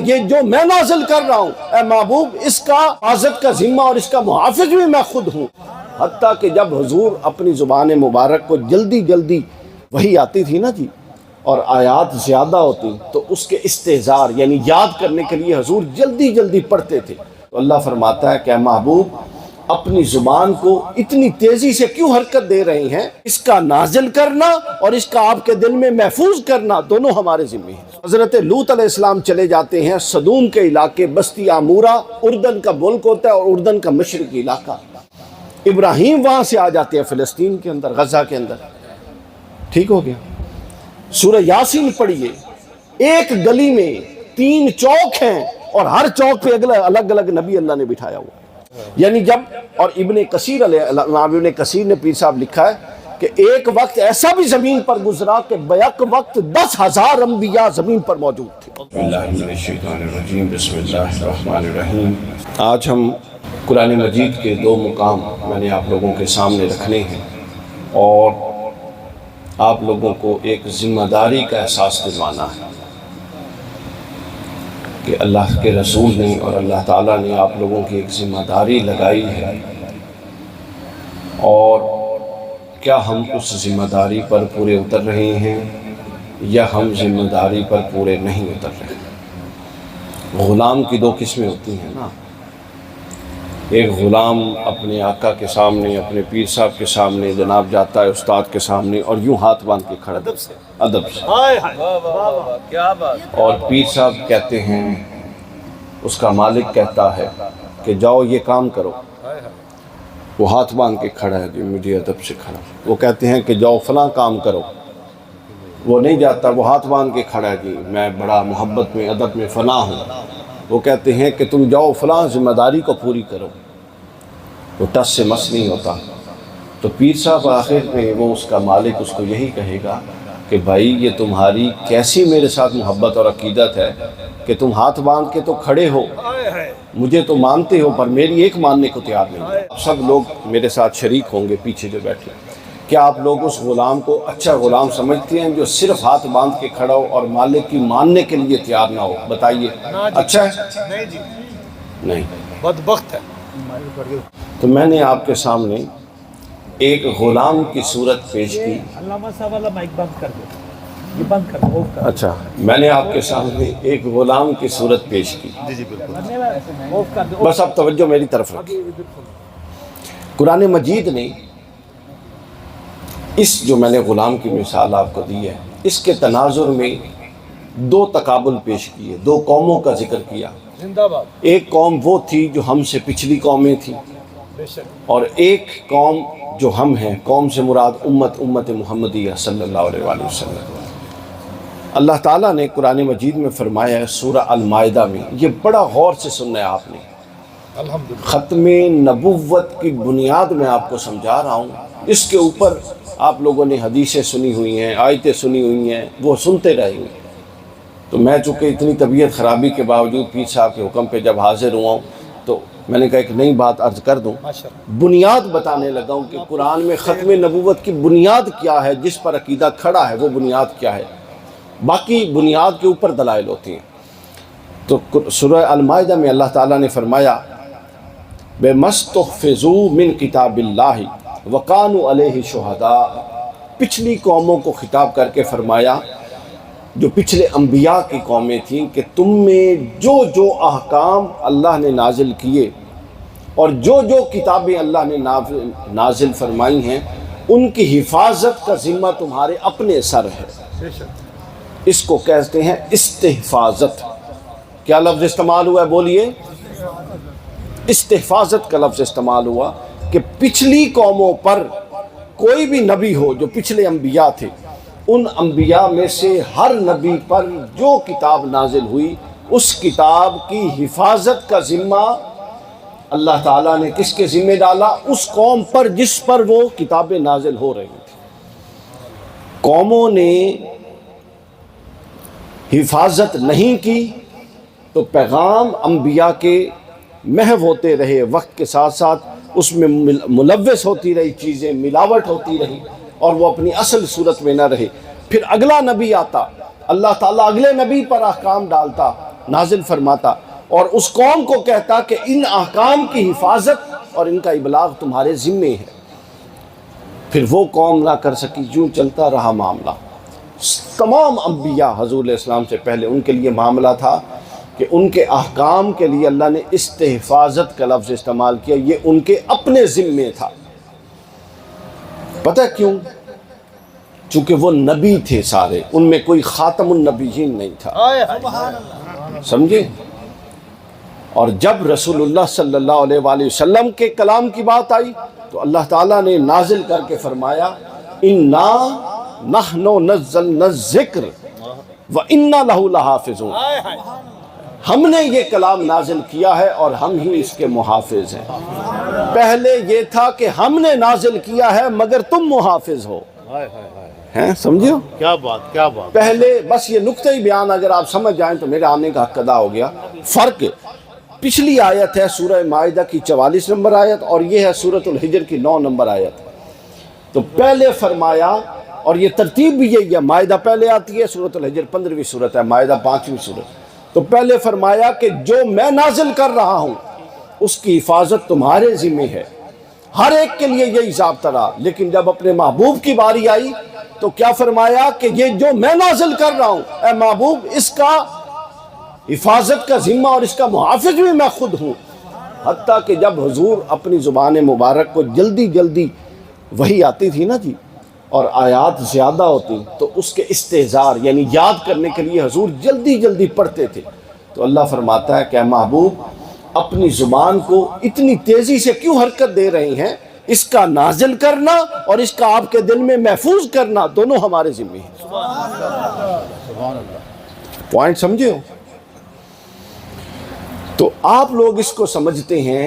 یہ جو میں نازل کر رہا ہوں اے محبوب اس کا حفاظت کا ذمہ اور اس کا محافظ بھی میں خود ہوں۔ حتیٰ کہ جب حضور اپنی زبان مبارک کو جلدی جلدی وہی آتی تھی نا جی اور آیات زیادہ ہوتی تو اس کے استحضار یعنی یاد کرنے کے لیے حضور جلدی جلدی پڑھتے تھے، تو اللہ فرماتا ہے کہ اے محبوب اپنی زبان کو اتنی تیزی سے کیوں حرکت دے رہے ہیں؟ اس کا نازل کرنا اور اس کا آپ کے دل میں محفوظ کرنا دونوں ہمارے ذمہ ہیں۔ حضرت لوط علیہ السلام چلے جاتے ہیں صدوم کے علاقے، بستی عمورہ اردن کا ملک ہوتا ہے اور اردن کا مشرقی علاقہ۔ ابراہیم وہاں سے آ جاتے ہیں فلسطین کے اندر، غزہ کے اندر، ٹھیک ہو گیا۔ سورہ یاسین پڑھیے، ایک گلی میں 3 چوک ہیں اور ہر چوک پہ الگ الگ نبی اللہ نے بٹھایا ہوا، یعنی جب اور ابن کثیر نے پیر صاحب لکھا ہے کہ ایک وقت ایسا بھی زمین پر گزرا کہ بیک وقت 10,000 انبیاء زمین پر موجود تھے۔ بسم اللہ الرحمن الرحیم۔ آج ہم قرآن مجید کے 2 مقام میں نے آپ لوگوں کے سامنے رکھنے ہیں اور آپ لوگوں کو ایک ذمہ داری کا احساس دلوانا ہے کہ اللہ کے رسول نے اور اللہ تعالیٰ نے آپ لوگوں کی ایک ذمہ داری لگائی ہے، اور کیا ہم اس ذمہ داری پر پورے اتر رہے ہیں یا ہم ذمہ داری پر پورے نہیں اتر رہے۔ غلام کی 2 قسمیں ہوتی ہیں نا، ایک غلام اپنے آقا کے سامنے، اپنے پیر صاحب کے سامنے جناب جاتا ہے استاد کے سامنے اور یوں ہاتھ باندھ کے کھڑا ادب سے، اور پیر صاحب کہتے ہیں، اس کا مالک کہتا ہے کہ جاؤ یہ کام کرو، وہ ہاتھ باندھ کے کھڑا ہے جی مجھے ادب سے کھڑا، وہ کہتے ہیں کہ جاؤ فلاں کام کرو، وہ نہیں جاتا، وہ ہاتھ باندھ کے کھڑا ہے جی میں بڑا محبت میں ادب میں فلاں ہوں، وہ کہتے ہیں کہ تم جاؤ فلاں ذمہ داری کو پوری کرو، وہ ٹس سے مس نہیں ہوتا۔ تو پیر صاحب آخر میں وہ اس کا مالک اس کو یہی کہے گا کہ بھائی یہ تمہاری کیسی میرے ساتھ محبت اور عقیدت ہے کہ تم ہاتھ باندھ کے تو کھڑے ہو، مجھے تو مانتے ہو پر میری ایک ماننے کو تیار نہیں ہے۔ سب لوگ میرے ساتھ شریک ہوں گے پیچھے جو بیٹھے، کیا آپ لوگ اس غلام کو اچھا غلام سمجھتے ہیں جو صرف ہاتھ باندھ کے کھڑا ہو اور مالک کی ماننے کے لیے تیار نہ ہو؟ بتائیے اچھا ہے؟ نہیں جی، نہیں، بدبخت ہے۔ تو میں نے آپ کے سامنے ایک غلام کی صورت پیش کی۔ علامہ صاحب والا مائک بند کر دو، یہ بند کر دو۔ اچھا، میں نے آپ کے سامنے ایک غلام کی صورت پیش کی، جی جی بالکل، بس اب توجہ میری طرف رکھیں۔ قرآن مجید نے اس جو میں نے غلام کی مثال آپ کو دی ہے، اس کے تناظر میں 2 تقابل پیش کیے، 2 قوموں کا ذکر کیا۔ زندہ باد۔ ایک قوم وہ تھی جو ہم سے پچھلی قومیں تھیں، بے شک، اور ایک قوم جو ہم ہیں، قوم سے مراد امت محمدیہ صلی اللہ علیہ وآلہ وسلم۔ اللہ تعالیٰ نے قرآن مجید میں فرمایا ہے سورہ المائدہ میں، یہ بڑا غور سے سننا ہے آپ نے، الحمدللہ، ختم نبوت کی بنیاد میں آپ کو سمجھا رہا ہوں، اس کے اوپر آپ لوگوں نے حدیثیں سنی ہوئی ہیں، آیتیں سنی ہوئی ہیں، وہ سنتے رہیں گے۔ تو میں چونکہ اتنی طبیعت خرابی کے باوجود پیر صاحب کے حکم پہ جب حاضر ہوا ہوں تو میں نے کہا ایک نئی بات عرض کر دوں، بنیاد بتانے لگا ہوں کہ قرآن میں ختم نبوت کی بنیاد کیا ہے، جس پر عقیدہ کھڑا ہے وہ بنیاد کیا ہے، باقی بنیاد کے اوپر دلائل ہوتی ہیں۔ تو سورہ المائدہ میں اللہ تعالیٰ نے فرمایا بے مستحفظوا من کتاب اللہ وقانوا علیہ شہداء، پچھلی قوموں کو خطاب کر کے فرمایا جو پچھلے انبیاء کی قومیں تھیں کہ تم میں جو جو احکام اللہ نے نازل کیے اور جو جو کتابیں اللہ نے نازل فرمائی ہیں ان کی حفاظت کا ذمہ تمہارے اپنے سر ہے۔ اس کو کہتے ہیں استحفاظت۔ کیا لفظ استعمال ہوا ہے؟ بولیے، استحفاظت کا لفظ استعمال ہوا کہ پچھلی قوموں پر کوئی بھی نبی ہو جو پچھلے انبیاء تھے، ان انبیاء میں سے ہر نبی پر جو کتاب نازل ہوئی اس کتاب کی حفاظت کا ذمہ اللہ تعالیٰ نے کس کے ذمہ ڈالا؟ اس قوم پر جس پر وہ کتابیں نازل ہو رہی تھیں۔ قوموں نے حفاظت نہیں کی تو پیغام انبیاء کے محو ہوتے رہے، وقت کے ساتھ ساتھ اس میں ملوث ہوتی رہی چیزیں، ملاوٹ ہوتی رہی اور وہ اپنی اصل صورت میں نہ رہے۔ پھر اگلا نبی آتا، اللہ تعالیٰ اگلے نبی پر احکام ڈالتا نازل فرماتا اور اس قوم کو کہتا کہ ان احکام کی حفاظت اور ان کا ابلاغ تمہارے ذمے ہے۔ پھر وہ قوم نہ کر سکی، یوں چلتا رہا معاملہ۔ تمام انبیاء حضور علیہ السلام سے پہلے ان کے لیے معاملہ تھا کہ ان کے احکام کے لیے اللہ نے استحفاظت کا لفظ استعمال کیا، یہ ان کے اپنے ذمے تھا۔ پتہ کیوں؟ چونکہ وہ نبی تھے سارے، ان میں کوئی خاتم النبیین نہیں تھا، سمجھے؟ اور جب رسول اللہ صلی اللہ علیہ وآلہ وسلم کے کلام کی بات آئی تو اللہ تعالیٰ نے نازل کر کے فرمایا اِنَّا نَحْنُ نَزَّلْنَا الذِّكْرَ وَإِنَّا لَهُ لَحَافِظُونَ، ہم نے یہ کلام نازل کیا ہے اور ہم ہی اس کے محافظ ہیں۔ پہلے یہ تھا کہ ہم نے نازل کیا ہے مگر تم محافظ ہو، ہیں سمجھو؟ کیا بات، کیا بات۔ پہلے بس یہ نقطۂ بیان اگر آپ سمجھ جائیں تو میرے آنے کا حق ادا ہو گیا۔ فرق پچھلی آیت ہے سورہ مائدہ کی 44 نمبر آیت اور یہ ہے سورۃ الحجر کی 9 نمبر آیت۔ تو پہلے فرمایا، اور یہ ترتیب بھی یہی ہے، مائدہ پہلے آتی ہے، سورۃ الحجر 15ویں سورت ہے، مائدہ 5ویں سورت۔ تو پہلے فرمایا کہ جو میں نازل کر رہا ہوں اس کی حفاظت تمہارے ذمہ ہے، ہر ایک کے لیے یہی ضابطہ رہا۔ لیکن جب اپنے محبوب کی باری آئی تو کیا فرمایا کہ یہ جو میں نازل کر رہا ہوں اے محبوب، اس کا حفاظت کا ذمہ اور اس کا محافظ بھی میں خود ہوں۔ حتیٰ کہ جب حضور اپنی زبان مبارک کو جلدی جلدی وحی آتی تھی نا جی، اور آیات زیادہ ہوتی تو اس کے استحضار یعنی یاد کرنے کے لیے حضور جلدی جلدی پڑھتے تھے۔ تو اللہ فرماتا ہے کہ اے محبوب، اپنی زبان کو اتنی تیزی سے کیوں حرکت دے رہے ہیں؟ اس کا نازل کرنا اور اس کا آپ کے دل میں محفوظ کرنا دونوں ہمارے ذمہ ہیں۔ پوائنٹ سمجھے ہو؟ تو آپ لوگ اس کو سمجھتے ہیں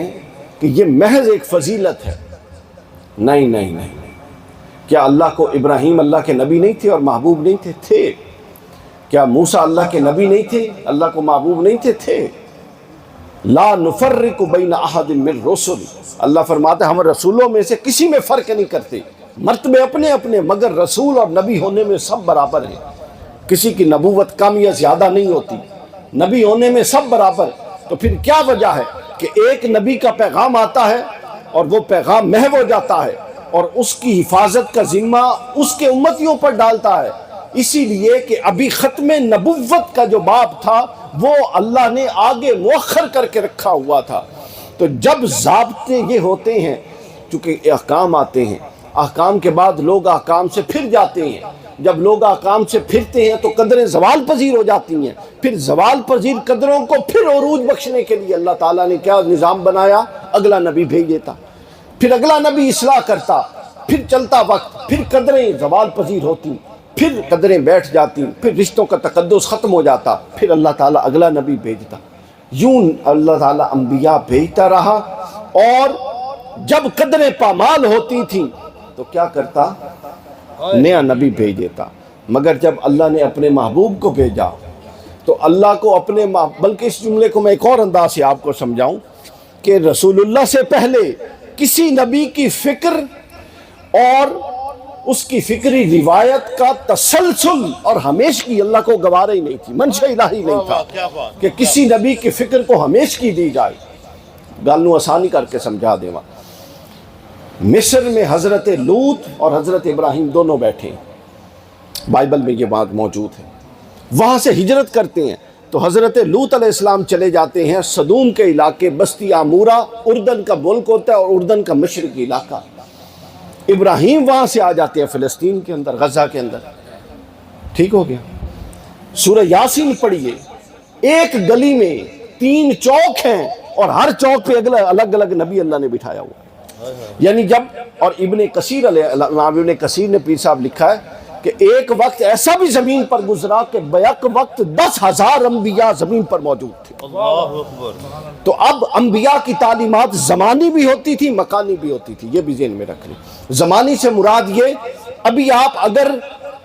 کہ یہ محض ایک فضیلت ہے۔ نہیں نہیں نہیں، کیا اللہ کو ابراہیم اللہ کے نبی نہیں تھے اور محبوب نہیں تھے؟ تھے۔ کیا موسیٰ اللہ کے نبی نہیں تھے، اللہ کو محبوب نہیں تھے؟ تھے۔ لا نفرق بین احد من رسل، اللہ فرماتا ہے ہم رسولوں میں سے کسی میں فرق نہیں کرتے، مرتبے اپنے اپنے، مگر رسول اور نبی ہونے میں سب برابر ہیں، کسی کی نبوت کم یا زیادہ نہیں ہوتی، نبی ہونے میں سب برابر۔ تو پھر کیا وجہ ہے کہ ایک نبی کا پیغام آتا ہے اور وہ پیغام محو ہو جاتا ہے اور اس کی حفاظت کا ذمہ اس کے امتیوں پر ڈالتا ہے؟ اسی لیے کہ ابھی ختم نبوت کا جو باب تھا وہ اللہ نے آگے مؤخر کر کے رکھا ہوا تھا۔ تو جب ضابطے یہ ہوتے ہیں، چونکہ احکام آتے ہیں، احکام کے بعد لوگ احکام سے پھر جاتے ہیں، جب لوگ احکام سے پھرتے ہیں تو قدریں زوال پذیر ہو جاتی ہیں، پھر زوال پذیر قدروں کو پھر عروج بخشنے کے لیے اللہ تعالیٰ نے کیا نظام بنایا؟ اگلا نبی بھیج دیتا، پھر اگلا نبی اصلاح کرتا، پھر چلتا وقت، پھر قدریں زوال پذیر ہوتی، پھر قدریں بیٹھ جاتی، پھر رشتوں کا تقدس ختم ہو جاتا، پھر اللہ تعالیٰ اگلا نبی بھیجتا۔ یوں اللہ تعالیٰ انبیاء بھیجتا رہا، اور جب قدریں پامال ہوتی تھیں تو کیا کرتا؟ نیا نبی بھیج دیتا۔ مگر جب اللہ نے اپنے محبوب کو بھیجا تو اللہ کو اپنے بلکہ اس جملے کو میں ایک اور انداز سے آپ کو سمجھاؤں کہ رسول اللہ سے پہلے کسی نبی کی فکر اور اس کی فکری روایت کا تسلسل اور ہمیشگی اللہ کو گوارا ہی نہیں تھی، منشا الہی نہیں تھا کہ کسی نبی کی فکر کو ہمیشگی دی جائے۔ گل نو آسانی کر کے سمجھا دیواں۔ مصر میں حضرت لوط اور حضرت ابراہیم دونوں بیٹھے ہیں، بائبل میں یہ بات موجود ہے۔ وہاں سے ہجرت کرتے ہیں تو حضرت لوط علیہ السلام چلے جاتے ہیں صدوم کے علاقے، بستی عمورہ، اردن کا ملک ہوتا ہے اور اردن کا مشرقی علاقہ۔ ابراہیم وہاں سے آ جاتے ہیں فلسطین کے اندر، غزہ کے اندر۔ ٹھیک ہو گیا؟ سورہ یاسین پڑھیے، ایک گلی میں 3 چوک ہیں اور ہر چوک پہ الگ الگ نبی اللہ نے بٹھایا ہوا، یعنی جب، اور ابن کثیر نے پیر صاحب لکھا ہے کہ ایک وقت ایسا بھی زمین پر گزرا کہ بیک وقت 10,000 انبیاء زمین پر موجود تھے۔ اللہ اکبر۔ تو اب انبیاء کی تعلیمات زمانی بھی ہوتی تھی، مکانی بھی ہوتی تھی، یہ بھی ذہن میں رکھ لیں۔ زمانی سے مراد یہ، ابھی آپ اگر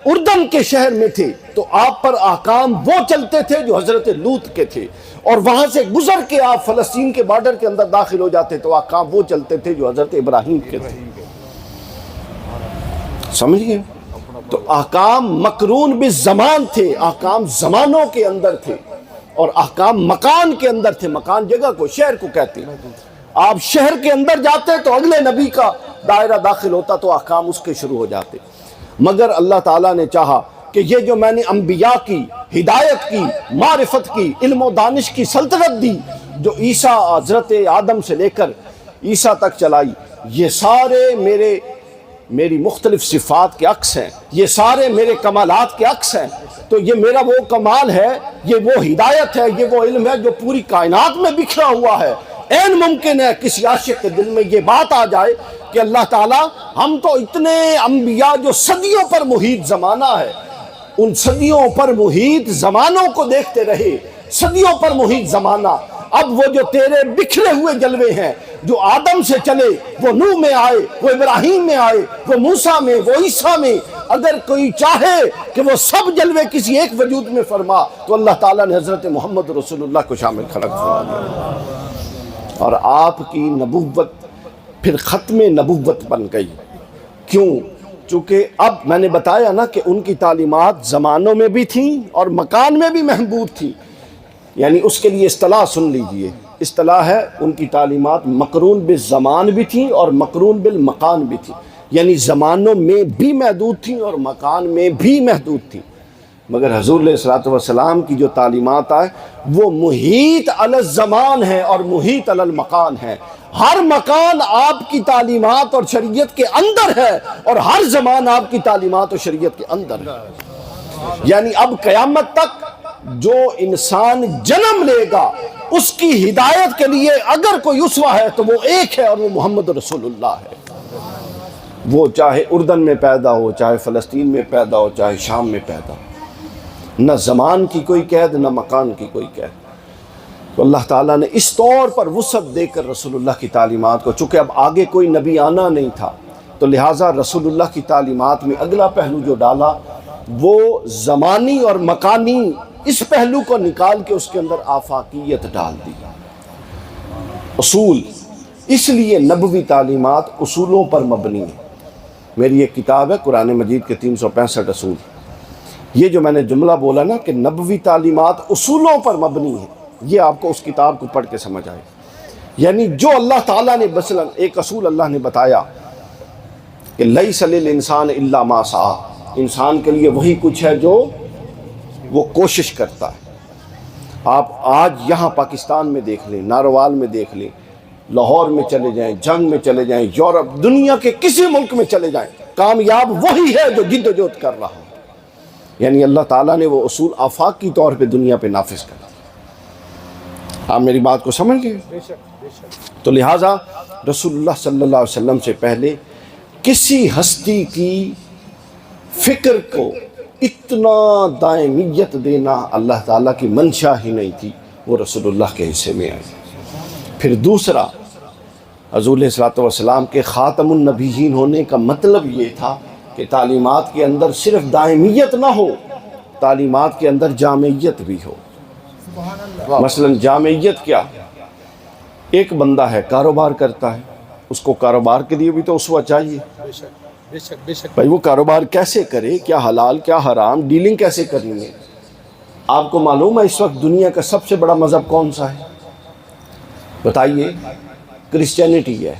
اردن کے شہر میں تھے تو آپ پر احکام وہ چلتے تھے جو حضرت لوط کے تھے، اور وہاں سے گزر کے آپ فلسطین کے بارڈر کے اندر داخل ہو جاتے تو احکام وہ چلتے تھے جو حضرت ابراہیم کے تھے۔ سمجھ گئے؟ تو احکام مقرون بالزمان تھے، احکام زمانوں کے اندر تھے۔ اور احکام مکان کے اندر تھے. مکان جگہ کو، شہر کو کہتے ہیں. آپ شہر کے اندر جاتے تو اگلے نبی کا دائرہ داخل ہوتا تو احکام اس کے شروع ہو جاتے. مگر اللہ تعالیٰ نے چاہا کہ یہ جو میں نے انبیاء کی ہدایت کی، معرفت کی، علم و دانش کی سلطنت دی، جو عیسیٰ حضرت آدم سے لے کر عیسیٰ تک چلائی، یہ سارے میری مختلف صفات کے عکس ہیں، یہ سارے میرے کمالات کے عکس ہیں. تو یہ میرا وہ کمال ہے، یہ وہ ہدایت ہے، یہ وہ علم ہے جو پوری کائنات میں بکھرا ہوا ہے. این ممکن ہے کسی عاشق کے دل میں یہ بات آ جائے کہ اللہ تعالیٰ ہم تو اتنے انبیاء جو صدیوں پر محیط زمانہ ہے، ان صدیوں پر محیط زمانوں کو دیکھتے رہے، صدیوں پر محیط زمانہ، اب وہ جو تیرے بکھرے ہوئے جلوے ہیں جو آدم سے چلے، وہ نوح میں آئے، وہ ابراہیم میں آئے، وہ موسیٰ میں، وہ عیسیٰ میں، اگر کوئی چاہے کہ وہ سب جلوے کسی ایک وجود میں فرما تو اللہ تعالیٰ نے حضرت محمد رسول اللہ کو شامل خلق فرما دیا. اور آپ کی نبوت پھر ختم نبوت بن گئی. کیوں؟ چونکہ اب میں نے بتایا نا کہ ان کی تعلیمات زمانوں میں بھی تھیں اور مکان میں بھی محبوب تھیں. یعنی اس کے لیے اصطلاح سن لیجئے، اصطلاح ہے ان کی تعلیمات مقرون بالزمان بھی تھیں اور مقرون بالمکان بھی تھیں. یعنی زمانوں میں بھی محدود تھیں اور مکان میں بھی محدود تھیں. مگر حضور علیہ الصلوۃ والسلام کی جو تعلیمات آئے وہ محیط علی الزمان ہے اور محیط علی المکان ہے. ہر مکان آپ کی تعلیمات اور شریعت کے اندر ہے اور ہر زمان آپ کی تعلیمات اور شریعت کے اندر ہے. یعنی اب قیامت تک جو انسان جنم لے گا اس کی ہدایت کے لیے اگر کوئی اسوہ ہے تو وہ ایک ہے اور وہ محمد رسول اللہ ہے. وہ چاہے اردن میں پیدا ہو، چاہے فلسطین میں پیدا ہو، چاہے شام میں پیدا ہو. نہ زمان کی کوئی قید، نہ مکان کی کوئی قید. تو اللہ تعالیٰ نے اس طور پر وسعت دے کر رسول اللہ کی تعلیمات کو، چونکہ اب آگے کوئی نبی آنا نہیں تھا تو لہٰذا رسول اللہ کی تعلیمات میں اگلا پہلو جو ڈالا وہ زمانی اور مکانی اس پہلو کو نکال کے اس کے اندر آفاقیت ڈال دی. اصول، اس لیے نبوی تعلیمات اصولوں پر مبنی ہے. میری ایک کتاب ہے قرآن مجید کے 365 اصول. یہ جو میں نے جملہ بولا نا کہ نبوی تعلیمات اصولوں پر مبنی ہے، یہ آپ کو اس کتاب کو پڑھ کے سمجھ آئے. یعنی جو اللہ تعالیٰ نے مثلاً ایک اصول اللہ نے بتایا کہ لیس للانسان الا ما سعی، انسان کے لیے وہی کچھ ہے جو وہ کوشش کرتا ہے. آپ آج یہاں پاکستان میں دیکھ لیں، ناروال میں دیکھ لیں، لاہور میں چلے جائیں، جنگ میں چلے جائیں، یورپ، دنیا کے کسی ملک میں چلے جائیں، کامیاب وہی ہے جو جد و جہد کر رہا ہے. یعنی اللہ تعالیٰ نے وہ اصول آفاقی طور پہ دنیا پہ نافذ کر دیا. آپ میری بات کو سمجھ گئے؟ تو لہٰذا رسول اللہ صلی اللہ علیہ وسلم سے پہلے کسی ہستی کی فکر کو اتنا دائمیت دینا اللہ تعالیٰ کی منشا ہی نہیں تھی، وہ رسول اللہ کے حصے میں آئی. پھر دوسرا، حضور علیہ الصلوۃ والسلام کے خاتم النبیین ہونے کا مطلب یہ تھا کہ تعلیمات کے اندر صرف دائمیت نہ ہو، تعلیمات کے اندر جامعیت بھی ہو. مثلا جامعیت کیا؟ ایک بندہ ہے کاروبار کرتا ہے، اس کو کاروبار کے لیے بھی تو اسوہ چاہیے. بھائی وہ کاروبار کیسے کرے، کیا حلال کیا حرام، ڈیلنگ کیسے کرنی ہے. آپ کو معلوم ہے اس وقت دنیا کا سب سے بڑا مذہب کون سا ہے؟ بتائیے. کرسچینٹی ہے،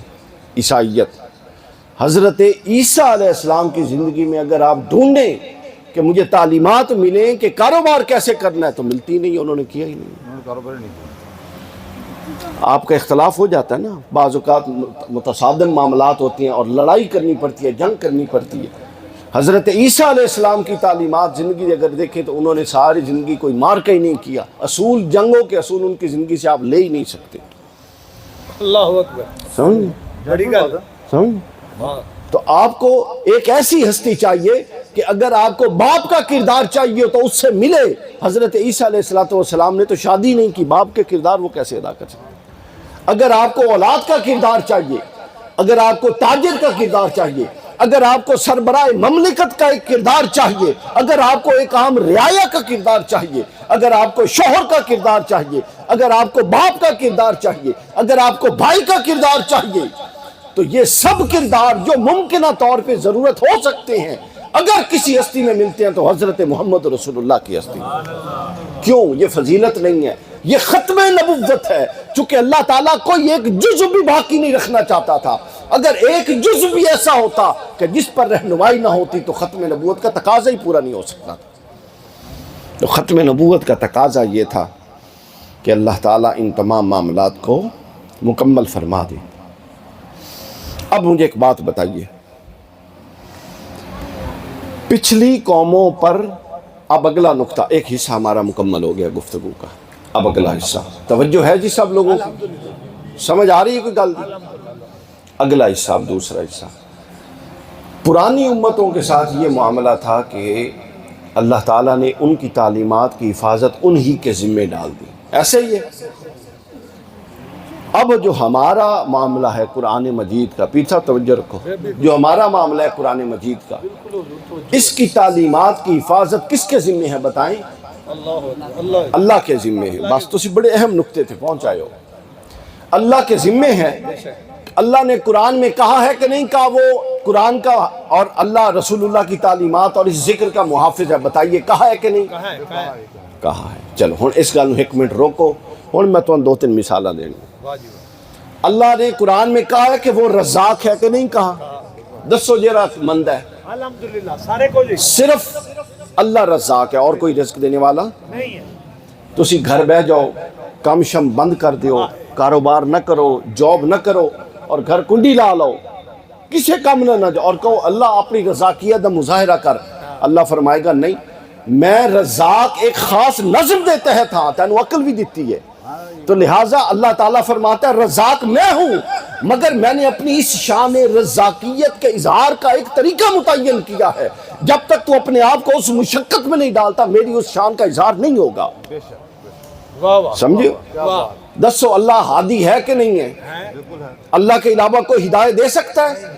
عیسائیت. حضرت عیسیٰ علیہ السلام کی زندگی میں اگر آپ ڈھونڈیں کہ مجھے تعلیمات ملیں کہ کاروبار کیسے کرنا ہے تو ملتی نہیں، انہوں نے کیا ہی نہیں. آپ کا اختلاف ہو جاتا ہے نا، بعض اوقات متصادم معاملات ہوتے ہیں اور لڑائی کرنی پڑتی ہے، جنگ کرنی پڑتی ہے. حضرت عیسیٰ علیہ السلام کی تعلیمات زندگی اگر دیکھیں تو انہوں نے ساری زندگی کوئی مارکہ ہی نہیں کیا. اصول، جنگوں کے اصول ان کی زندگی سے آپ لے ہی نہیں سکتے. اللہ اکبر. سمجھ؟ تو آپ کو ایک ایسی ہستی چاہیے کہ اگر آپ کو باپ کا کردار چاہیے تو اس سے ملے. حضرت عیسیٰ علیہ السلام نے تو شادی نہیں کی، باپ کے کردار وہ کیسے ادا کر سکتے؟ اگر آپ کو اولاد کا کردار چاہیے، اگر آپ کو تاجر کا کردار چاہیے، اگر آپ کو سربراہ مملکت کا ایک کردار چاہیے، اگر آپ کو ایک عام رعایا کا کردار چاہیے، اگر آپ کو شوہر کا کردار چاہیے، اگر آپ کو باپ کا کردار چاہیے، اگر آپ کو بھائی کا کردار چاہیے، تو یہ سب کردار جو ممکنہ طور پہ ضرورت ہو سکتے ہیں اگر کسی ہستی میں ملتے ہیں تو حضرت محمد رسول اللہ کی ہستی میں۔ کیوں؟ یہ فضیلت نہیں ہے، یہ ختم نبوت ہے، چونکہ اللہ تعالیٰ کوئی ایک جزو بھی باقی نہیں رکھنا چاہتا تھا۔ اگر ایک جزو بھی ایسا ہوتا کہ جس پر رہنمائی نہ ہوتی تو ختم نبوت کا تقاضا ہی پورا نہیں ہو سکتا تھا۔ تو ختم نبوت کا تقاضا یہ تھا کہ اللہ تعالیٰ ان تمام معاملات کو مکمل فرما دے۔ اب مجھے ایک بات بتائیے، پچھلی قوموں پر اب اگلا نقطہ، ایک حصہ ہمارا مکمل ہو گیا گفتگو کا، اب اگلا حصہ توجہ ہے جی سب لوگوں کی؟ سمجھ آ رہی ہے کوئی گل؟ اگلا حصہ، اب دوسرا حصہ، پرانی امتوں کے ساتھ یہ معاملہ تھا کہ اللہ تعالیٰ نے ان کی تعلیمات کی حفاظت انہی کے ذمے ڈال دی، ایسے ہی ہے۔ اب جو ہمارا معاملہ ہے قرآن مجید کا، پیچھا توجہ رکھو، جو ہمارا معاملہ ہے قرآن مجید کا، اس کی تعلیمات کی حفاظت کس کے ذمے ہے بتائیں؟ اللہ کے ذمے ہے۔ بس تسی بڑے اہم نقطے تھے پہنچائے ہو، اللہ کے ذمے ہے۔ اللہ نے قرآن میں کہا ہے کہ نہیں کہا وہ قرآن کا اور اللہ رسول اللہ کی تعلیمات اور اس ذکر کا محافظ ہے؟ بتائیے کہا ہے کہ نہیں؟ کہا ہے۔ چلو ہن اس گل ایک منٹ روکو، ہن میں تمہیں 2-3 مثالیں دینی۔ اللہ نے قرآن میں کہا ہے کہ وہ رزاق ہے کہ نہیں کہا؟ دسو جرا مند ہے؟ الحمدللہ سارے کو جی صرف اللہ رزاق ہے، اور کوئی رزق دینے والا نہیں ہے۔ تسی گھر بہ جاؤ، کام شم بند کر دیو، کاروبار نہ کرو، جاب نہ کرو اور گھر کنڈی لا لو، کسی کام نہ جاؤ اور کہو اللہ اپنی رزاقیت کا مظاہرہ کر، اللہ فرمائے گا نہیں، میں رزاق ایک خاص نظم دے تحت ہاں، تینوں عقل بھی دیتی ہے۔ تو لہٰذا اللہ تعالیٰ فرماتا ہے رزاق میں ہوں، مگر میں نے اپنی اس شان رزاقیت کے اظہار کا ایک طریقہ متعین کیا ہے، جب تک تو اپنے آپ کو اس مشقت میں نہیں ڈالتا میری اس شان کا اظہار نہیں ہوگا۔ سمجھو؟ دسو اللہ ہادی ہے کہ نہیں ہے؟ اللہ کے علاوہ کوئی ہدایت دے سکتا ہے؟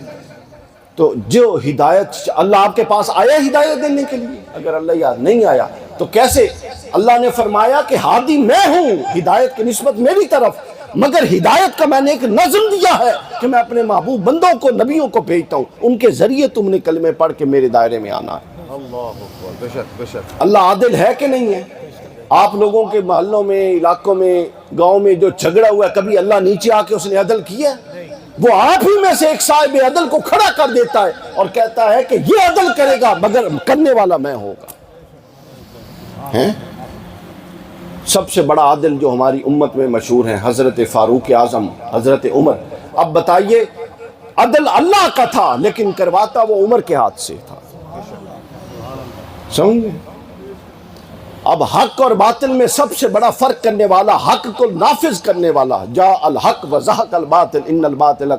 تو جو ہدایت اللہ آپ کے پاس آیا ہدایت دینے کے لیے، اگر اللہ یاد نہیں آیا تو کیسے؟ اللہ نے فرمایا کہ ہادی میں ہوں، ہدایت کی نسبت میری طرف، مگر ہدایت کا میں نے ایک نظم دیا ہے کہ میں اپنے محبوب بندوں کو نبیوں کو بھیجتا ہوں، ان کے ذریعے تم نے کلمے پڑھ کے میرے دائرے میں آنا ہے۔ اللہ عادل ہے کہ نہیں ہے؟ آپ لوگوں کے محلوں میں، علاقوں میں، گاؤں میں جو جھگڑا ہوا ہے، کبھی اللہ نیچے آ کے اس نے عدل کیا ہے؟ وہ آپ ہی میں سے ایک صاحب عدل کو کھڑا کر دیتا ہے اور کہتا ہے کہ یہ عدل کرے گا مگر کرنے والا میں ہوگا۔ ہیں؟ سب سے بڑا عادل جو ہماری امت میں مشہور ہیں حضرت فاروق اعظم، حضرت عمر۔ اب بتائیے عدل اللہ کا تھا لیکن کرواتا وہ عمر کے ہاتھ سے تھا، سمجھے؟ اب حق اور باطل میں سب سے بڑا فرق کرنے والا، حق کو نافذ کرنے والا، جاء الحق وزہق الباطل ان الباطل،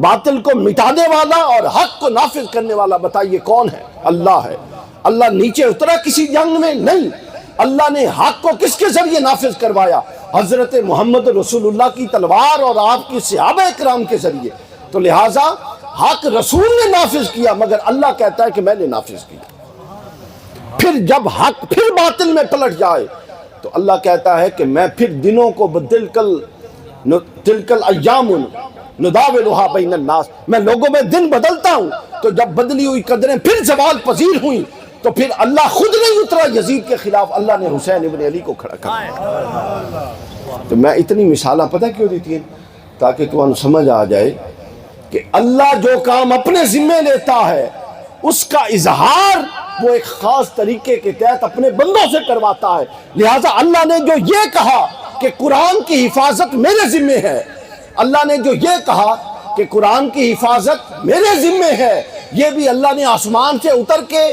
باطل کو مٹانے والا اور حق کو نافذ کرنے والا بتائیے کون ہے؟ اللہ ہے۔ اللہ نیچے اترا کسی جنگ میں نہیں، اللہ نے حق کو کس کے ذریعے نافذ کروایا؟ حضرت محمد رسول اللہ کی تلوار اور آپ کی صحابہ اکرام کے ذریعے۔ تو لہٰذا حق رسول نے نافذ کیا مگر اللہ کہتا ہے کہ میں نے نافذ کیا۔ پھر جب حق پھر باطل میں پلٹ جائے تو اللہ کہتا ہے کہ میں پھر دنوں کو تلکل ایام نداولھا بین الناس، میں لوگوں میں دن بدلتا ہوں۔ تو جب بدلی ہوئی قدریں پھر زوال پذیر ہوئیں تو پھر اللہ خود نہیں اترا یزید کے خلاف، اللہ نے حسین ابن علی کو کھڑا کر۔ تو میں اتنی مثالیں پتہ کیوں دیتی ہیں؟ تاکہ تمہیں سمجھ آ جائے کہ اللہ جو کام اپنے ذمے لیتا ہے اس کا اظہار وہ ایک خاص طریقے کے تحت اپنے بندوں سے کرواتا ہے۔ لہٰذا اللہ نے جو یہ کہا کہ قرآن کی حفاظت میرے ذمے ہے، اللہ نے جو یہ کہا کہ قرآن کی حفاظت میرے ذمے ہے، یہ بھی اللہ نے آسمان سے اتر کے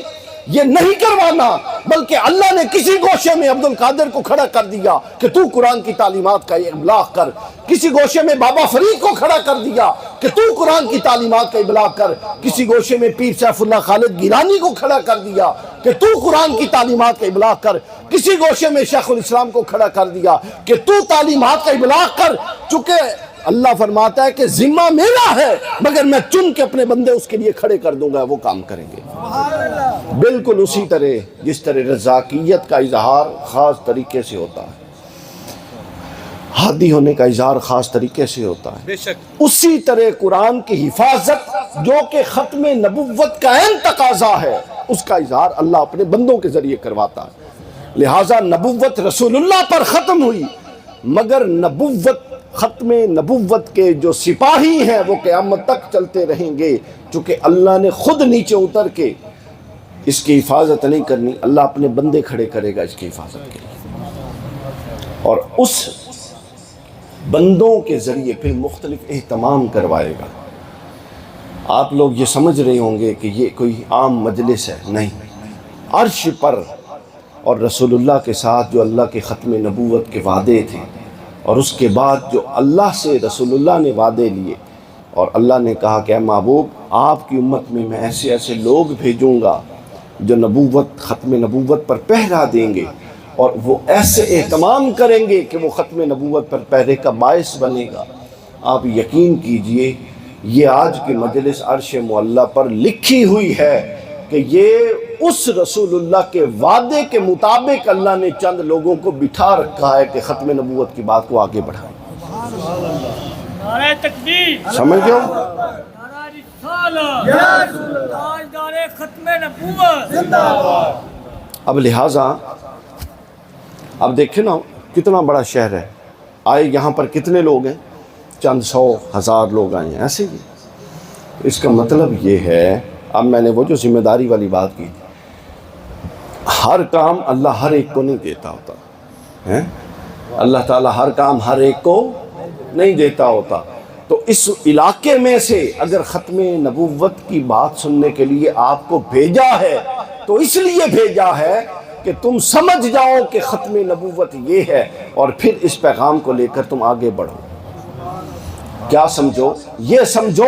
یہ نہیں کروانا، بلکہ اللہ نے کسی گوشے میں عبد القادر کو کھڑا کر دیا کہ تو قرآن کی تعلیمات کا ابلاغ کر، کسی گوشے میں بابا فرید کو کھڑا کر دیا کہ تو قرآن کی تعلیمات کا ابلاغ کر، کسی گوشے میں پیر سیف اللہ خالد گیلانی کو کھڑا کر دیا کہ تو قرآن کی تعلیمات کا ابلاغ کر، کسی گوشے میں شیخ الاسلام کو کھڑا کر دیا کہ تو تعلیمات کا ابلاغ کر۔ چونکہ اللہ فرماتا ہے کہ ذمہ میرا ہے مگر میں چن کے اپنے بندے اس کے لیے کھڑے کر دوں گا، وہ کام کریں گے۔ بالکل اسی طرح جس طرح رزاقیت کا اظہار خاص طریقے سے ہوتا ہے۔ ہادی ہونے کا اظہار خاص طریقے سے ہوتا ہے، بے شک اسی طرح قرآن کی حفاظت جو کہ ختم نبوت کا عین تقاضا ہے، اس کا اظہار اللہ اپنے بندوں کے ذریعے کرواتا ہے۔ لہٰذا نبوت رسول اللہ پر ختم ہوئی، مگر نبوت ختم نبوت کے جو سپاہی ہیں وہ قیامت تک چلتے رہیں گے، چونکہ اللہ نے خود نیچے اتر کے اس کی حفاظت نہیں کرنی، اللہ اپنے بندے کھڑے کرے گا اس کی حفاظت کے لیے، اور اس بندوں کے ذریعے پھر مختلف اہتمام کروائے گا۔ آپ لوگ یہ سمجھ رہے ہوں گے کہ یہ کوئی عام مجلس ہے، نہیں، عرش پر اور رسول اللہ کے ساتھ جو اللہ کے ختم نبوت کے وعدے تھے، اور اس کے بعد جو اللہ سے رسول اللہ نے وعدے لیے، اور اللہ نے کہا کہ اے محبوب آپ کی امت میں ایسے ایسے لوگ بھیجوں گا جو نبوت ختم نبوت پر پہرا دیں گے، اور وہ ایسے اہتمام کریں گے کہ وہ ختم نبوت پر پہرے کا باعث بنے گا۔ آپ یقین کیجئے یہ آج کی مجلس عرش معلیٰ پر لکھی ہوئی ہے کہ یہ اس رسول اللہ کے وعدے کے مطابق اللہ نے چند لوگوں کو بٹھا رکھا ہے کہ ختم نبوت کی بات کو آگے بڑھائیں۔ نعرہ تکبیر، سمجھ گئے؟ نعرہ رسالت، تاجدار ختم نبوت۔ اب لہٰذا اب دیکھیں نا کتنا بڑا شہر ہے، آئے یہاں پر کتنے لوگ ہیں؟ چند سو ہزار لوگ آئے ہیں، ایسے ہی۔ اس کا مطلب یہ ہے، اب میں نے وہ جو ذمہ داری والی بات کی تھی، ہر کام اللہ ہر ایک کو نہیں دیتا ہوتا ہے، اللہ تعالیٰ ہر کام ہر ایک کو نہیں دیتا ہوتا۔ تو اس علاقے میں سے اگر ختم نبوت کی بات سننے کے لیے آپ کو بھیجا ہے تو اس لیے بھیجا ہے کہ تم سمجھ جاؤ کہ ختم نبوت یہ ہے، اور پھر اس پیغام کو لے کر تم آگے بڑھو۔ کیا سمجھو؟ یہ سمجھو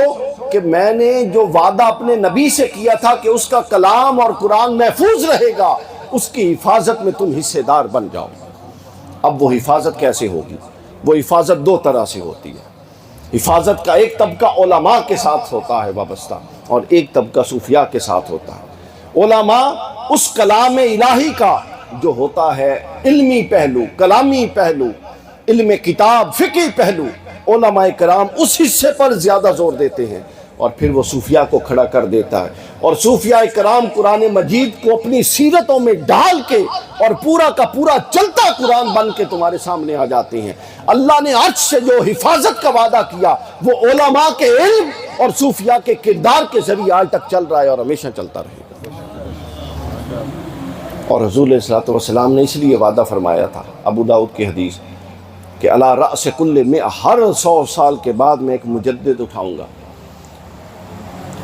کہ میں نے جو وعدہ اپنے نبی سے کیا تھا کہ اس کا کلام اور قرآن محفوظ رہے گا، اس کی حفاظت میں تم حصے دار بن جاؤ۔ اب وہ حفاظت کیسے ہوگی؟ وہ حفاظت دو طرح سے ہوتی ہے۔ حفاظت کا ایک طبقہ علماء کے ساتھ ہوتا ہے وابستہ، اور ایک طبقہ صوفیاء کے ساتھ ہوتا ہے۔ علماء اس کلام الہی کا جو ہوتا ہے علمی پہلو، کلامی پہلو، علم کتاب، فقہی پہلو، علماء کرام اس حصے پر زیادہ زور دیتے ہیں، اور پھر وہ صوفیاء کو کھڑا کر دیتا ہے، اور صوفیاء کرام قرآن مجید کو اپنی سیرتوں میں ڈال کے اور پورا کا پورا چلتا قرآن بن کے تمہارے سامنے آ جاتے ہیں۔ اللہ نے عرش سے جو حفاظت کا وعدہ کیا وہ علماء کے علم اور صوفیاء کے کردار کے ذریعے آج تک چل رہا ہے اور ہمیشہ چلتا رہے گا۔ اور حضور علیہ الصلوۃ والسلام نے اس لیے وعدہ فرمایا تھا، ابو داؤد کی حدیث، کہ علی رأس کل میں ہر 100 سال کے بعد میں ایک مجدد اٹھاؤں گا۔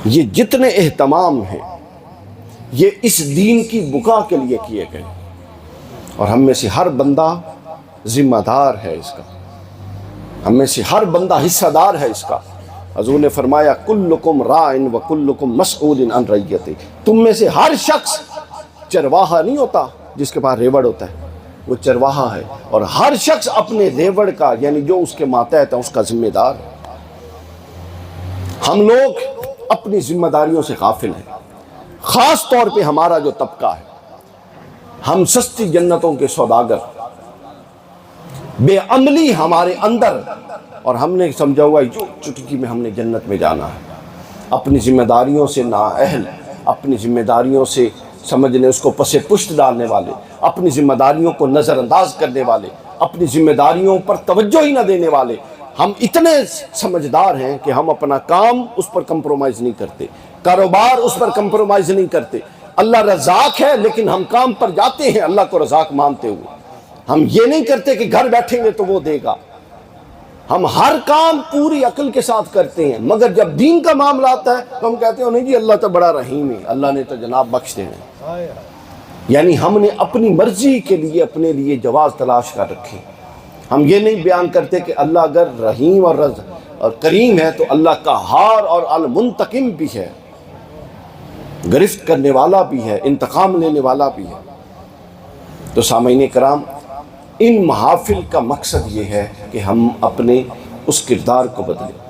یہ جتنے اہتمام ہیں یہ اس دین کی بقا کے لیے کیے گئے، اور ہم میں سے ہر بندہ ذمہ دار ہے اس کا، ہم میں سے ہر بندہ حصہ دار ہے اس کا۔ حضور نے فرمایا کلکم راعٍ وکلکم مسئول عن رعیتہ، تم میں سے ہر شخص چرواہا نہیں ہوتا جس کے پاس ریوڑ ہوتا ہے، وہ چرواہا ہے، اور ہر شخص اپنے ریوڑ کا یعنی جو اس کے ماتحت ہے اس کا ذمہ دار ہے۔ ہم لوگ اپنی ذمہ داریوں سے غافل ہیں، خاص طور پہ ہمارا جو طبقہ ہے، ہم سستی جنتوں کے سوداگر، بے عملی ہمارے اندر، اور ہم نے سمجھا ہوا جو چٹکی میں ہم نے جنت میں جانا ہے۔ اپنی ذمہ داریوں سے نااہل، اپنی ذمہ داریوں سے سمجھنے اس کو پس پشت ڈالنے والے، اپنی ذمہ داریوں کو نظر انداز کرنے والے، اپنی ذمہ داریوں پر توجہ ہی نہ دینے والے، ہم اتنے سمجھدار ہیں کہ ہم اپنا کام اس پر کمپرومائز نہیں کرتے، کاروبار اس پر کمپرومائز نہیں کرتے۔ اللہ رزاق ہے لیکن ہم کام پر جاتے ہیں اللہ کو رزاق مانتے ہوئے۔ ہم یہ نہیں کرتے کہ گھر بیٹھیں گے تو وہ دے گا، ہم ہر کام پوری عقل کے ساتھ کرتے ہیں، مگر جب دین کا معاملہ آتا ہے تو ہم کہتے ہیں نہیں جی اللہ تو بڑا رحیم ہے، اللہ نے تو جناب بخش دینا ہے۔ یعنی ہم نے اپنی مرضی کے لیے اپنے لیے جواز تلاش کر رکھے۔ ہم یہ نہیں بیان کرتے کہ اللہ اگر رحیم اور کریم ہے تو اللہ قہار اور المنتقم بھی ہے، گرفت کرنے والا بھی ہے، انتقام لینے والا بھی ہے۔ تو سامعین کرام، ان محافل کا مقصد یہ ہے کہ ہم اپنے اس کردار کو بدلیں۔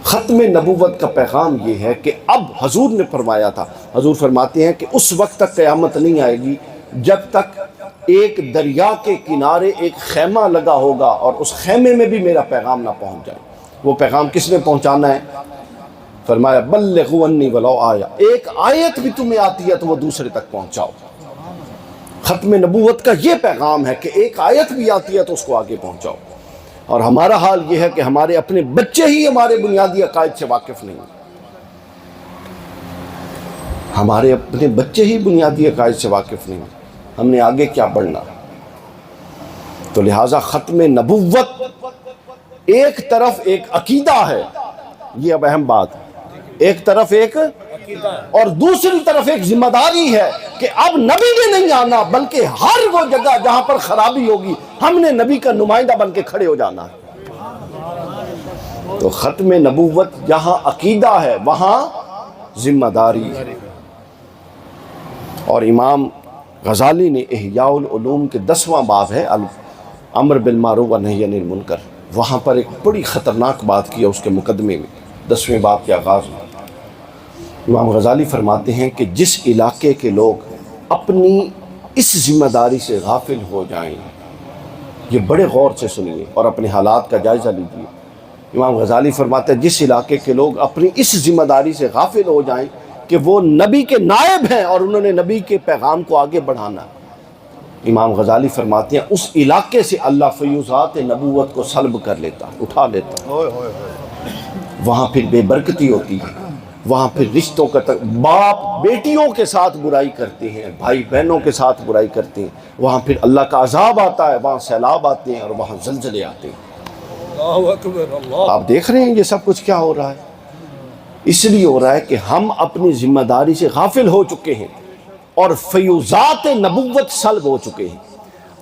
ختم نبوت کا پیغام یہ ہے کہ اب حضور نے فرمایا تھا، حضور فرماتے ہیں کہ اس وقت تک قیامت نہیں آئے گی جب تک ایک دریا کے کنارے ایک خیمہ لگا ہوگا اور اس خیمے میں بھی میرا پیغام نہ پہنچ جائے، وہ پیغام کس نے پہنچانا ہے؟ فرمایا بلغوا انی ولو آیا، ایک آیت بھی تمہیں آتی ہے تو وہ دوسرے تک پہنچاؤ۔ ختم نبوت کا یہ پیغام ہے کہ ایک آیت بھی آتی ہے تو اس کو آگے پہنچاؤ۔ اور ہمارا حال یہ ہے کہ ہمارے اپنے بچے ہی ہمارے بنیادی عقائد سے واقف نہیں، ہمارے اپنے بچے ہی بنیادی عقائد سے واقف نہیں، ہم نے آگے کیا بڑھنا؟ تو لہٰذا ختم نبوت ایک طرف ایک عقیدہ ہے، یہ اب اہم بات ہے، ایک طرف ایک اور دوسری طرف ایک ذمہ داری ہے کہ اب نبی نے نہیں آنا بلکہ ہر وہ جگہ جہاں پر خرابی ہوگی ہم نے نبی کا نمائندہ بن کے کھڑے ہو جانا ہے۔ تو ختم نبوت جہاں عقیدہ ہے وہاں ذمہ داری ہے۔ اور امام غزالی نے احیاء العلوم کے 10واں باب ہے امر بالمعروف و نہی عن المنکر، وہاں پر ایک بڑی خطرناک بات کی ہے اس کے مقدمے میں، 10ویں باب کے آغاز میں امام غزالی فرماتے ہیں کہ جس علاقے کے لوگ اپنی اس ذمہ داری سے غافل ہو جائیں، یہ بڑے غور سے سنیے اور اپنے حالات کا جائزہ لیجیے۔ امام غزالی فرماتے ہیں جس علاقے کے لوگ اپنی اس ذمہ داری سے غافل ہو جائیں کہ وہ نبی کے نائب ہیں اور انہوں نے نبی کے پیغام کو آگے بڑھانا ہے، امام غزالی فرماتے ہیں اس علاقے سے اللہ فیوزات نبوت کو سلب کر لیتا، اٹھا لیتا، وہاں پھر بے برکتی ہوتی ہے، وہاں پھر رشتوں کا باپ بیٹیوں کے ساتھ برائی کرتے ہیں، بھائی بہنوں کے ساتھ برائی کرتے ہیں، وہاں پھر اللہ کا عذاب آتا ہے، وہاں سیلاب آتے ہیں اور وہاں زلزلے آتے ہیں۔ آپ دیکھ رہے ہیں یہ سب کچھ کیا ہو رہا ہے؟ اس لیے ہو رہا ہے کہ ہم اپنی ذمہ داری سے غافل ہو چکے ہیں اور فیوزات نبوت سلب ہو چکے ہیں۔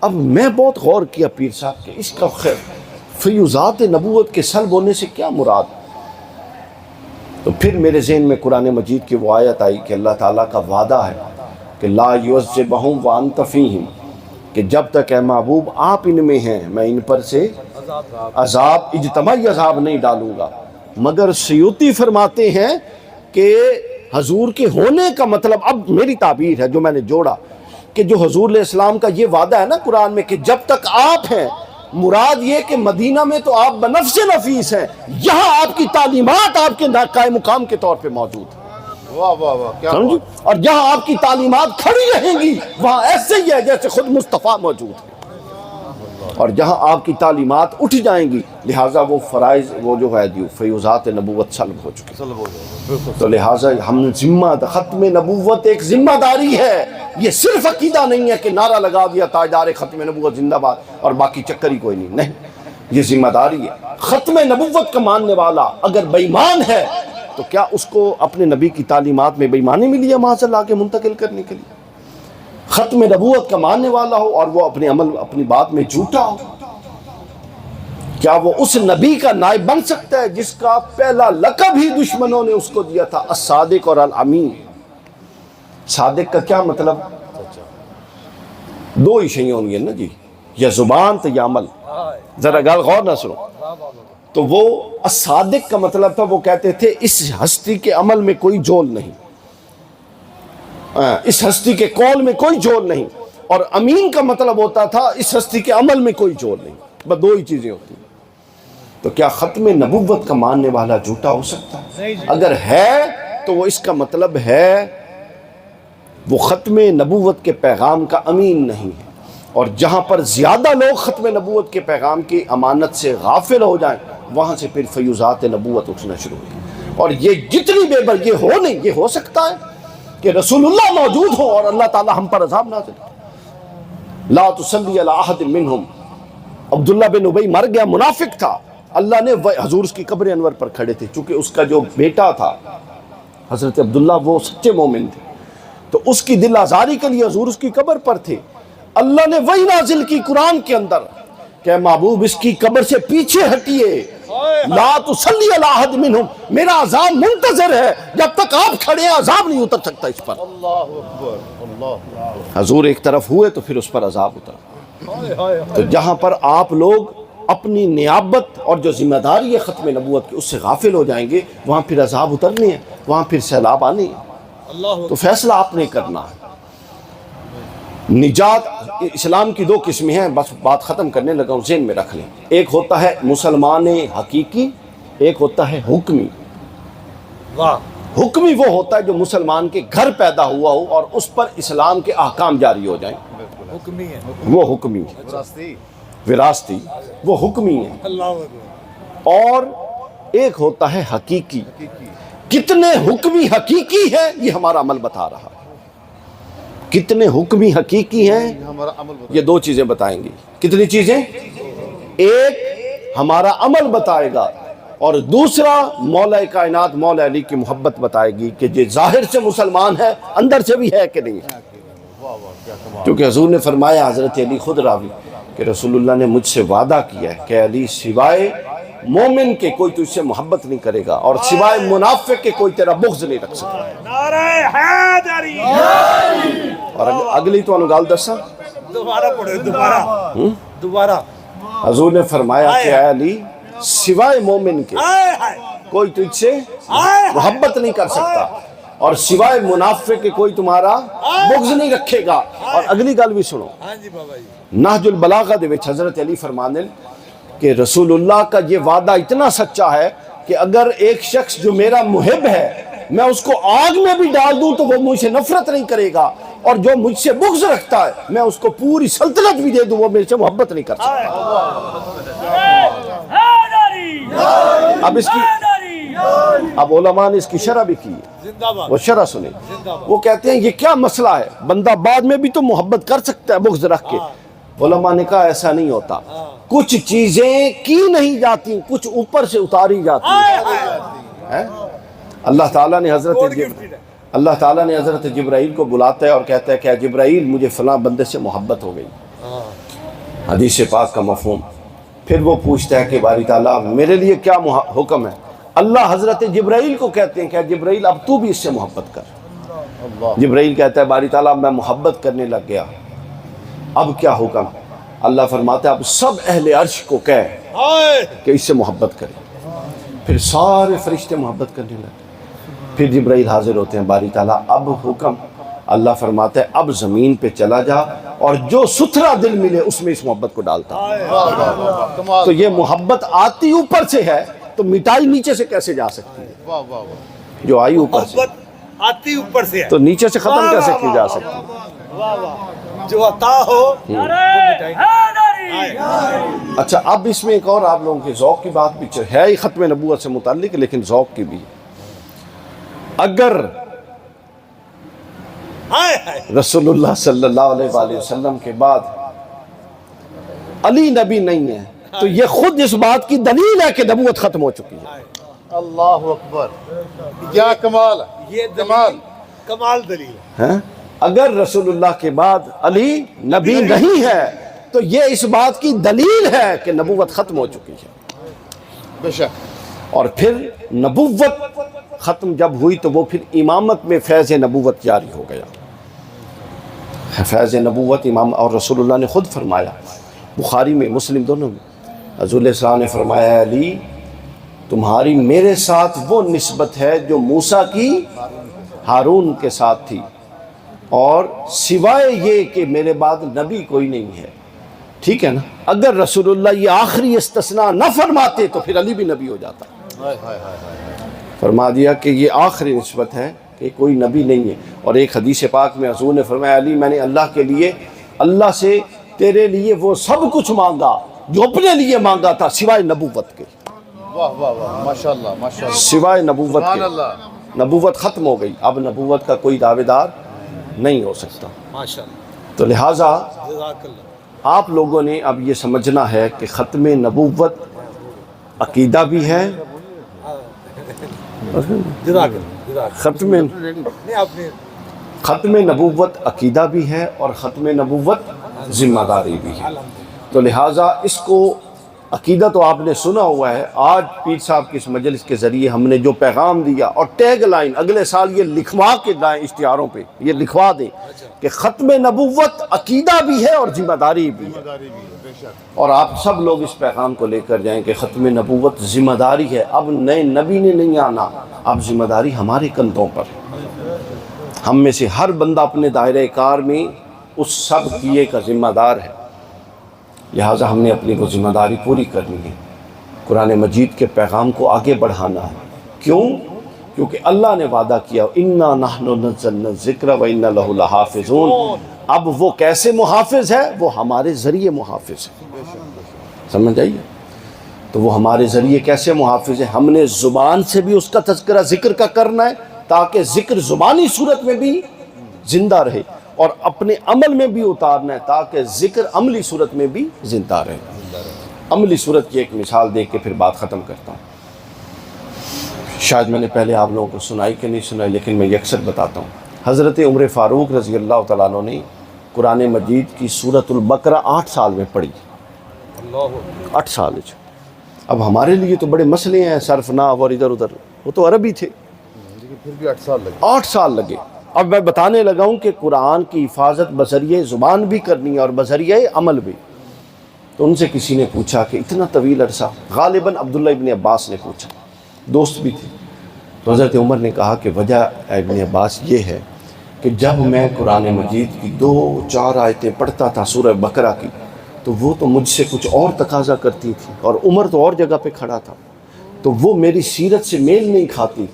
اب میں بہت غور کیا پیر صاحب کہ اس کا فیوزات نبوت کے سلب ہونے سے کیا مراد؟ تو پھر میرے ذہن میں قرآن مجید کی وہ آیت آئی کہ اللہ تعالیٰ کا وعدہ ہے کہ لا یعذبہم وانت فیہم، کہ جب تک اے محبوب آپ ان میں ہیں میں ان پر سے عذاب اجتماعی عذاب نہیں ڈالوں گا۔ مگر سیوطی فرماتے ہیں کہ حضور کے ہونے کا مطلب، اب میری تعبیر ہے جو میں نے جوڑا، کہ جو حضور علیہ السلام کا یہ وعدہ ہے نا قرآن میں کہ جب تک آپ ہیں، مراد یہ کہ مدینہ میں تو آپ بنفس نفیس ہیں، یہاں آپ کی تعلیمات آپ کے قائم مقام کے طور پہ موجود ہیں، واہ واہ واہ کیا سمجھو؟ بات۔ اور جہاں آپ کی تعلیمات کھڑی رہیں گی وہاں ایسے ہی ہے جیسے خود مصطفیٰ موجود ہے، اور جہاں آپ کی تعلیمات اٹھ جائیں گی لہٰذا وہ فرائض وہ جو ہے جو فیوزات نبوت سلب ہو چکی، تو لہٰذا ہم ذمہ ختم نبوت ایک ذمہ داری ہے، یہ صرف عقیدہ نہیں ہے کہ نعرہ لگا دیا تاجدار ختم نبوت زندہ باد اور باقی چکر ہی کوئی نہیں، نہیں، یہ ذمہ داری ہے۔ ختم نبوت کا ماننے والا اگر بے ایمان ہے تو کیا اس کو اپنے نبی کی تعلیمات میں بے ایمانی ملی ہے معاذ اللہ آگے منتقل کرنے کے لیے؟ ختم نبوت کا ماننے والا ہو اور وہ اپنے عمل اپنی بات میں جھوٹا ہو، کیا وہ اس نبی کا نائب بن سکتا ہے جس کا پہلا لقب ہی دشمنوں نے اس کو دیا تھا الصادق اور الامین؟ صادق کا کیا مطلب؟ دو ہی شیئیں ہوں گی نا جی، یا زبان تو یا عمل، ذرا گل غور نہ سنو۔ تو وہ الصادق کا مطلب تھا وہ کہتے تھے اس ہستی کے عمل میں کوئی جول نہیں، اس ہستی کے قول میں کوئی جول نہیں، اور امین کا مطلب ہوتا تھا اس ہستی کے عمل میں کوئی جول نہیں، بس دو ہی چیزیں ہوتی ہیں۔ تو کیا ختم نبوت کا ماننے والا جھوٹا ہو سکتا ہے؟ اگر ہے تو وہ اس کا مطلب ہے وہ ختم نبوت کے پیغام کا امین نہیں ہے، اور جہاں پر زیادہ لوگ ختم نبوت کے پیغام کی امانت سے غافل ہو جائیں وہاں سے پھر فیوزات نبوت اٹھنا شروع ہو، اور یہ جتنی بے بر یہ ہو نہیں، یہ ہو سکتا ہے کہ رسول اللہ موجود ہو اور اللہ تعالی ہم پر عذاب نازل کرے۔ لا تصلی علی احد منہم، عبداللہ بن ابی مر گیا، منافق تھا، اللہ نے حضور اس کی قبر انور پر کھڑے تھے، چونکہ اس کا جو بیٹا تھا حضرت عبداللہ وہ سچے مومن تھے، تو اس کی دل آزاری کے لیے حضور اس کی قبر پر تھے، اللہ نے وہی نازل کی قرآن کے اندر کہ محبوب اس کی قبر سے پیچھے ہٹیے، لا تصلی علی احد منہم، میرا عذاب منتظر ہے، جب تک آپ کھڑے ہیں عذاب نہیں اتر سکتا اس پر۔ اللہ اکبر، اللہ۔ حضور ایک طرف ہوئے تو پھر اس پر عذاب اترا۔ تو جہاں پر آپ لوگ اپنی نیابت اور جو ذمہ داری ہے ختم نبوت کی اس سے غافل ہو جائیں گے وہاں پھر عذاب اترنے ہیں، وہاں پھر سیلاب آنے ہیں، تو فیصلہ آپ نے کرنا ہے۔ نجات اسلام کی دو قسمیں ہیں، بس بات ختم کرنے لگا ہوں، ذہن میں رکھ لیں۔ ایک ہوتا ہے مسلمان حقیقی، ایک ہوتا ہے حکمی۔ واہ حکمی وہ ہوتا ہے جو مسلمان کے گھر پیدا ہوا ہو اور اس پر اسلام کے احکام جاری ہو جائیں، حکمی ہے وہ حکمی ہے۔ وراثتی وراثتی وہ حکمی ہے۔ اللہ اکبر اور ایک ہوتا ہے حقیقی۔ کتنے حکمی حقیقی ہیں یہ ہمارا عمل بتا رہا ہے، کتنے حکمی حقیقی ہیں یہ ہمارا عمل بتا یہ دو چیزیں بتائیں گی۔ کتنی چیزیں؟ ایک ہمارا عمل بتائے گا اور دوسرا مولا کائنات مولا علی کی محبت بتائے گی کہ یہ ظاہر سے مسلمان ہے اندر سے بھی ہے کہ نہیں ہے۔ واہ واہ کیا کمال۔ کیونکہ حضور نے فرمایا، حضرت علی خود راوی کہ رسول اللہ نے مجھ سے وعدہ کیا ہے کہ علی سوائے مومن کے کوئی تجھ سے محبت نہیں کرے گا اور سوائے منافق کے کوئی تیرا بغض نہیں رکھ سکتا۔ نعرہ حیدری اور اگلی تو گال دسا، دوبارہ پڑھو دوبارہ حضور نے فرمایا کہ اے علی سوائے مومن کے ہائے ہائے کوئی تجھ سے محبت نہیں کر سکتا اور سوائے منافق کے کوئی تمہارا بغض نہیں رکھے گا۔ اور اگلی گل بھی سنو، ہاں جی بابا جی نہج البلاغہ دے وچ حضرت علی فرمانے کہ رسول اللہ کا یہ وعدہ اتنا سچا ہے کہ اگر ایک شخص جو میرا محب ہے میں اس کو آگ میں بھی ڈال دوں تو وہ مجھ سے نفرت نہیں کرے گا، اور جو مجھ سے بغض رکھتا ہے میں اس کو پوری سلطنت بھی دے دوں وہ میرے سے محبت نہیں کر سکتا۔ اب اس کی اب علماء نے اس کی شرح بھی کی ہے، زندہ باد وہ شرح سنیں۔ وہ کہتے ہیں یہ کیا مسئلہ ہے، بندہ بعد میں بھی تو محبت کر سکتا ہے بغض رکھ کے۔ علماء نے کہا ایسا نہیں ہوتا، کچھ چیزیں کی نہیں جاتی، کچھ اوپر سے اتاری جاتی ہیں۔ اللہ تعالیٰ نے حضرت جبرائیل کو بلاتا ہے اور کہتا ہے کہ اے جبرائیل مجھے فلاں بندے سے محبت ہو گئی، حدیث پاک کا مفہوم۔ پھر وہ پوچھتا ہے کہ باری تعالیٰ میرے لیے کیا حکم ہے؟ اللہ حضرت جبرائیل کو کہتے ہیں کہ جبرائیل اب تو بھی اس سے محبت کر۔ جبرائیل کہتا ہے باری تعالیٰ میں محبت کرنے لگ گیا، اب کیا حکم؟ اللہ فرماتا ہے اب سب اہل عرش کو کہہ کہ اس سے محبت کرے۔ پھر سارے فرشتے محبت کرنے لگے۔ پھر جبرائیل حاضر ہوتے ہیں، باری تعالیٰ اب حکم؟ اللہ فرماتا ہے اب زمین پہ چلا جا اور جو ستھرا دل ملے اس میں اس محبت کو ڈالتا۔ کمال۔ تو یہ محبت آتی اوپر سے ہے تو مٹائی نیچے سے کیسے جا سکتی ہے؟ واہ واہ واہ جو آئی اوپر سے محبت آتی اوپر سے ہے تو نیچے سے ختم کیسے کی جا سکتی ہے؟ واہ واہ جو عطا ہو اچھا اب اس میں ایک اور آپ لوگوں کے ذوق کی بات بھی ہے ہی ختم نبوت سے متعلق لیکن ذوق کی بھی۔ اگر رسول اللہ صلی اللہ علیہ وآلہ وسلم کے بعد علی نبی نہیں ہے تو یہ خود اس بات کی دلیل ہے کہ نبوت ختم ہو چکی ہے۔ اللہ اکبر کیا کمال ہے، یہ کمال۔ کمال دلیل ہے۔ ہاں؟ اگر رسول اللہ کے بعد علی نبی نہیں ہے تو یہ اس بات کی دلیل ہے کہ نبوت ختم ہو چکی ہے۔ بے شک۔ اور پھر نبوت ختم جب ہوئی تو وہ پھر امامت میں فیض نبوت جاری ہو گیا۔ فیض نبوت امام اور رسول اللہ نے خود فرمایا، بخاری میں مسلم دونوں میں، حضور علیہ السلام نے فرمایا علی تمہاری میرے ساتھ وہ نسبت ہے جو موسیٰ کی ہارون کے ساتھ تھی، اور سوائے یہ کہ میرے بعد نبی کوئی نہیں ہے۔ ٹھیک ہے نا؟ اگر رسول اللہ یہ آخری استثناء نہ فرماتے تو پھر علی بھی نبی ہو جاتا۔ فرما دیا کہ یہ آخری نسبت ہے کہ کوئی نبی نہیں ہے۔ اور ایک حدیث پاک میں حضور نے فرمایا علی میں نے اللہ کے لیے اللہ سے تیرے لیے وہ سب کچھ مانگا جو اپنے لیے مانگا تھا سوائے نبوت کے، واہ واہ واہ ماشاءاللہ ماشاءاللہ سوائے نبوت سبحان کے۔ اللہ۔ نبوت ختم ہو گئی، اب نبوت کا کوئی دعوے دار نہیں ہو سکتا۔ ماشاءاللہ تو لہٰذا جزاک اللہ۔ آپ لوگوں نے اب یہ سمجھنا ہے کہ ختم نبوت عقیدہ بھی ہے، جزاک اللہ ختم نبوت عقیدہ بھی ہے اور ختم نبوت ذمہ داری بھی ہے۔ تو لہٰذا اس کو عقیدہ تو آپ نے سنا ہوا ہے، آج پیر صاحب کی اس مجلس کے ذریعے ہم نے جو پیغام دیا اور ٹیگ لائن اگلے سال یہ لکھوا کے دائیں اشتہاروں پہ یہ لکھوا دیں کہ ختم نبوت عقیدہ بھی ہے اور ذمہ داری بھی ہے، اور آپ سب لوگ اس پیغام کو لے کر جائیں کہ ختم نبوت ذمہ داری ہے۔ اب نئے نبی نے نہیں آنا، اب ذمہ داری ہمارے کندھوں پر۔ ہم میں سے ہر بندہ اپنے دائرہ کار میں اس سب کیے کا ذمہ دار ہے، لہٰذا ہم نے اپنی وہ ذمہ داری پوری کرنی ہے، قرآن مجید کے پیغام کو آگے بڑھانا ہے۔ کیوں؟ کیونکہ اللہ نے وعدہ کیا اِنَّا نَحْنُ نَزَّلْنَا الذِّكْرَ وَإِنَّا لَهُ لَحَافِظُونَ۔ اب وہ کیسے محافظ ہے؟ وہ ہمارے ذریعے محافظ ہے، سمجھ آئیے؟ تو وہ ہمارے ذریعے کیسے محافظ ہے؟ ہم نے زبان سے بھی اس کا تذکرہ ذکر کا کرنا ہے تاکہ ذکر زبانی صورت میں بھی زندہ رہے، اور اپنے عمل میں بھی اتارنا ہے تاکہ ذکر عملی صورت میں بھی زندہ رہے۔ عملی صورت کی ایک مثال دے کے پھر بات ختم کرتا ہوں، شاید میں نے پہلے آپ لوگوں کو سنائی کہ نہیں سنائی، لیکن میں اکثر بتاتا ہوں۔ حضرت عمر فاروق رضی اللہ تعالیٰ عنہ نے قرآن مجید کی سورۃ البقرہ 8 سال میں پڑھی، 8 سال۔ اب ہمارے لیے تو بڑے مسئلے ہیں، صرف نحو اور ادھر ادھر، وہ تو عربی تھے، لیکن پھر بھی 8 سال لگے۔ 8 سال لگے۔ اب میں بتانے لگا ہوں کہ قرآن کی حفاظت بذریعہ زبان بھی کرنی ہے اور بذریعہ عمل بھی۔ تو ان سے کسی نے پوچھا کہ اتنا طویل عرصہ، غالباً عبداللہ ابن عباس نے پوچھا، دوست بھی تھے۔ تو حضرت عمر نے کہا کہ وجہ ابن عباس یہ ہے کہ جب میں قرآن مجید کی 2-4 آیتیں پڑھتا تھا سورہ بقرہ کی، تو وہ تو مجھ سے کچھ اور تقاضا کرتی تھی، اور عمر تو اور جگہ پہ کھڑا تھا، تو وہ میری سیرت سے میل نہیں کھاتی۔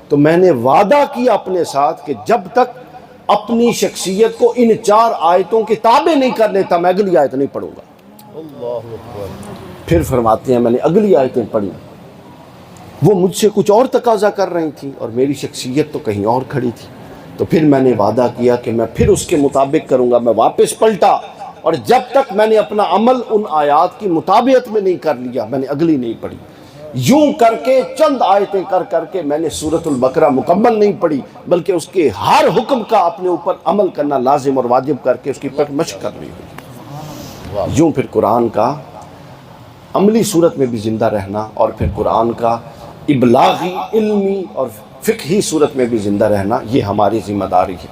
تو میں نے وعدہ کیا اپنے ساتھ کہ جب تک اپنی شخصیت کو ان 4 آیتوں کے تابع نہیں کر لیتا میں اگلی آیت نہیں پڑھوں گا۔ اللہ اکبر۔ پھر فرماتے ہیں میں نے اگلی آیتیں پڑھی، وہ مجھ سے کچھ اور تقاضا کر رہی تھیں اور میری شخصیت تو کہیں اور کھڑی تھی۔ تو پھر میں نے وعدہ کیا کہ میں پھر اس کے مطابق کروں گا۔ میں واپس پلٹا، اور جب تک میں نے اپنا عمل ان آیات کی مطابقت میں نہیں کر لیا میں نے اگلی نہیں پڑھی۔ یوں کر کے چند آیتیں کر کے میں نے سورۃ البقرہ مکمل نہیں پڑھی، بلکہ اس کے ہر حکم کا اپنے اوپر عمل کرنا لازم اور واجب کر کے اس کی مشق کر لی ہوئی۔ یوں پھر قرآن کا عملی صورت میں بھی زندہ رہنا، اور پھر قرآن کا ابلاغی، علمی اور فقہی صورت میں بھی زندہ رہنا، یہ ہماری ذمہ داری ہے۔